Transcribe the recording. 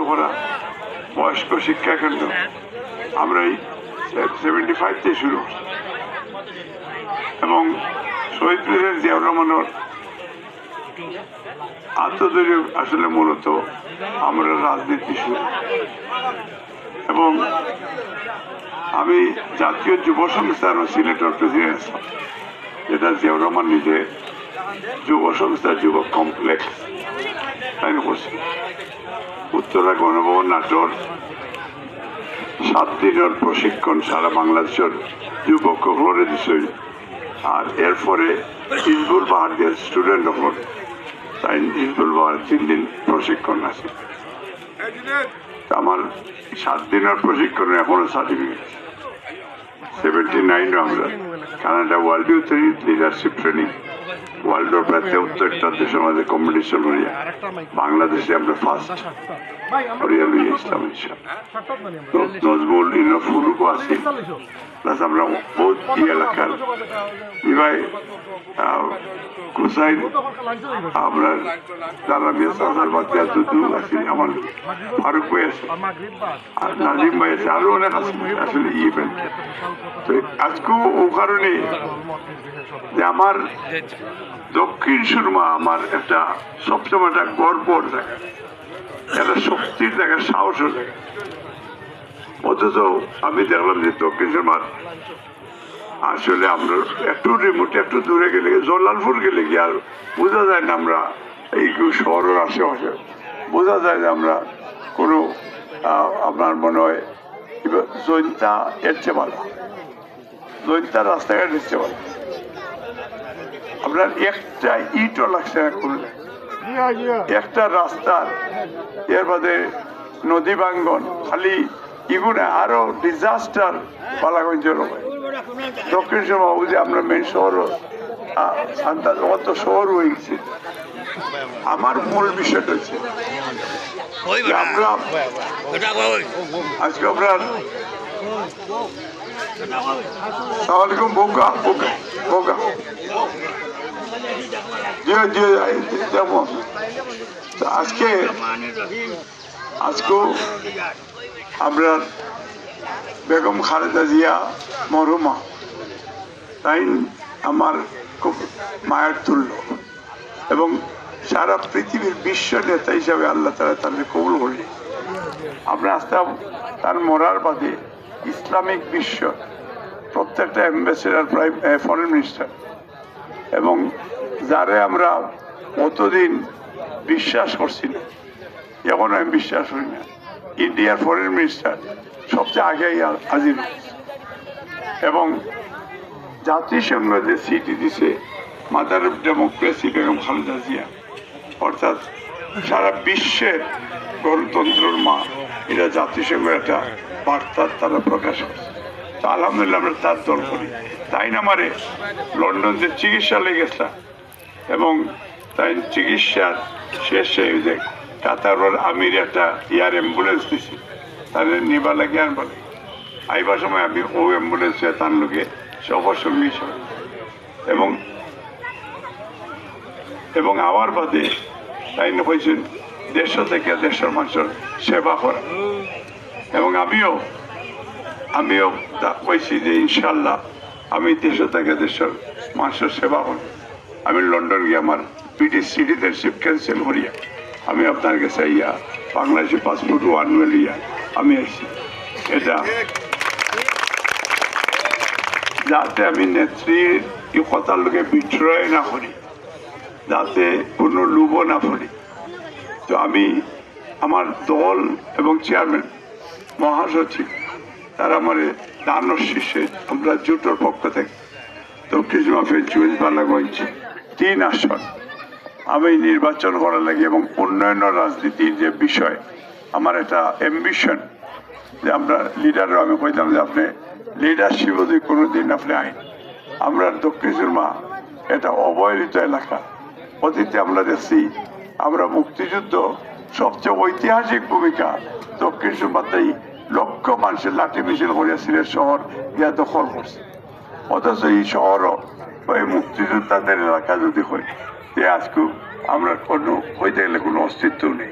করা বয়স্ক শিক্ষা কেন্দ্র আমরা এই 75 থেকে শুরু এবং শহীদ প্রেসিডেন্ট জিয়াউর রহমানের আত্মধৈর্য আসলে মূলত আমরা রাজনীতি শুরু এবং আমি জাতীয় যুব সংস্থার সিলেটের প্রেসিডেন্ট যেটা জিয়াউর রহমান নিজে যুব সংস্থা যুব কমপ্লেক্স তাই করছি উত্তরা গণভবন নাটোর 7 দিনের প্রশিক্ষণ সারা বাংলাদেশের যুবক করে দিচ্ছে আর এরপরে হিজবুল বাহারদের স্টুডেন্ট হল তাই হিজবুল বাহার 3 দিন প্রশিক্ষণ আছে আমার 7 দিনের প্রশিক্ষণে এখনো সার্টিফিকেট 79 আমরা Canada world youth leadership training ওয়ার্ল্ডের প্রায় 73টা দেশের মাঝে কম্পিটিশন হইয়া বাংলাদেশে আমরা ফার্স্ট হরিয়া লই ইসলাম নজমুল ফুলুকও আছি প্লাস আমরা বহুত এলাকার বিবাহ কুসাইন আমরা দালামিয়া সরকার বাচ্চা দুধ আছি আমার ফারুক ভাই আছে আর নাজিম ভাই আছে আরো অনেক আছে আসলে ইভেন্ট তো আজকেও ও কারণে যে আমার দক্ষিণ সুরমা আমার একটা সবসময় একটা গর্বর জায়গা একটা শক্তির জায়গা সাহসের জায়গা অথচ আমি দেখলাম যে দক্ষিণ সুরমার আসলে আমরা একটু রিমোটে একটু দূরে গেলে জলালপুর গেলে গিয়ে আর বোঝা যায় না আমরা এই শহরের আশেপাশে বোঝা যায় যে আমরা কোনো আপনার মনে হয় জৈন্তা এর চেয়ে ভালো জৈন্তা রাস্তাঘাট এসছে ভালো আপনার একটা ইটও লাগছে না করলে একটা রাস্তার এর বাদে নদী ভাঙ্গন খালি এগুলো আরো ডিজাস্টার বালাগঞ্জের দক্ষিণ সভা বুঝে আমরা মেন শহর অত শহর হয়ে গেছি আমার মূল বিষয়টা হচ্ছে আমরা আজকে আপনার সালামালাইকুম বোকা বোকা বোকা আজকেও আমরা বেগম খালেদা জিয়া মরহুমা তাই আমার খুব মায়ের তুল্য এবং সারা পৃথিবীর বিশ্ব নেতা হিসাবে আল্লাহ তাআলা তাদের কবুল করলেন আমরা আস্তে তার মরার বাদে ইসলামিক বিশ্ব প্রত্যেকটা অ্যাম্বাসেডার ফরেন মিনিস্টার এবং যারে আমরা অতদিন বিশ্বাস করছি না এখন আমি বিশ্বাস করি না ইন্ডিয়ার ফরেন মিনিস্টার সবচেয়ে আগে হাজির এবং জাতিসংঘ যে সিটি দিছে mother of democracy Begum Khaleda Zia অর্থাৎ সারা বিশ্বের গণতন্ত্রের মা এটা জাতিসংঘের একটা বার্তা তারা প্রকাশ করছে তো আলহামদুলিল্লাহ আমরা তার দল করি তাই না আমারে লন্ডন যে চিকিৎসা লেগেছিলাম এবং তাই চিকিৎসার শেষে যে কাতারের আমির একটা এয়ার অ্যাম্বুলেন্স দিছি তাদের নিবা লাগে আর বলে আইবার সময় আমি ও অ্যাম্বুলেন্সে তার লোকে সফরসঙ্গী হিসাবে এবং আমার বাদে তাই না হয়েছেন দেশ থেকে দেশের মানুষের সেবা করা এবং আমিও কইছি যে ইনশাল্লাহ আমি দেশ থেকে দেশের মানুষের সেবা করি আমি লন্ডন গিয়ে আমার ব্রিটিশ সিটিজেনশিপ ক্যান্সেল করিয়া আমি আপনার কাছে ইয়া বাংলাদেশি পাসপোর্ট ওয়ানওয়েল ইয়া আমি আসছি এটা যাতে আমি নেত্রীর কথার লোকে বিক্রয় না করি যাতে কোনো লোভ না পড়ি তো আমি আমার দল এবং চেয়ারম্যান মহাসচিব তারা আমার দানের শীর্ষে আমরা জোটের পক্ষ থেকে দক্ষিণ মাফিয়া চুইজ বালাগঞ্জ 3 আসন আমি নির্বাচন করার লাগে এবং উন্নয়ন রাজনীতির যে বিষয় আমার একটা অ্যাম্বিশন যে আমরা লিডাররা আমি কইতাম যে আপনি লিডারশিপ যদি কোনোদিন আপনি আইন আমরা দক্ষিণ সুরমা এটা অবহেলিত এলাকা অতীতে আমরা দেখছি আমরা মুক্তিযুদ্ধ সবচেয়ে ঐতিহাসিক ভূমিকা দক্ষিণ সুরমাতেই লক্ষ মানুষের লাঠি মিছিল করিয়া সিলেট শহর গিয়া দখল করছে অথচ এই শহরও ওই মুক্তিযোদ্ধাদের এলাকা যদি হয় আজকে আমরা কোনো হইতে গেলে কোনো অস্তিত্ব নেই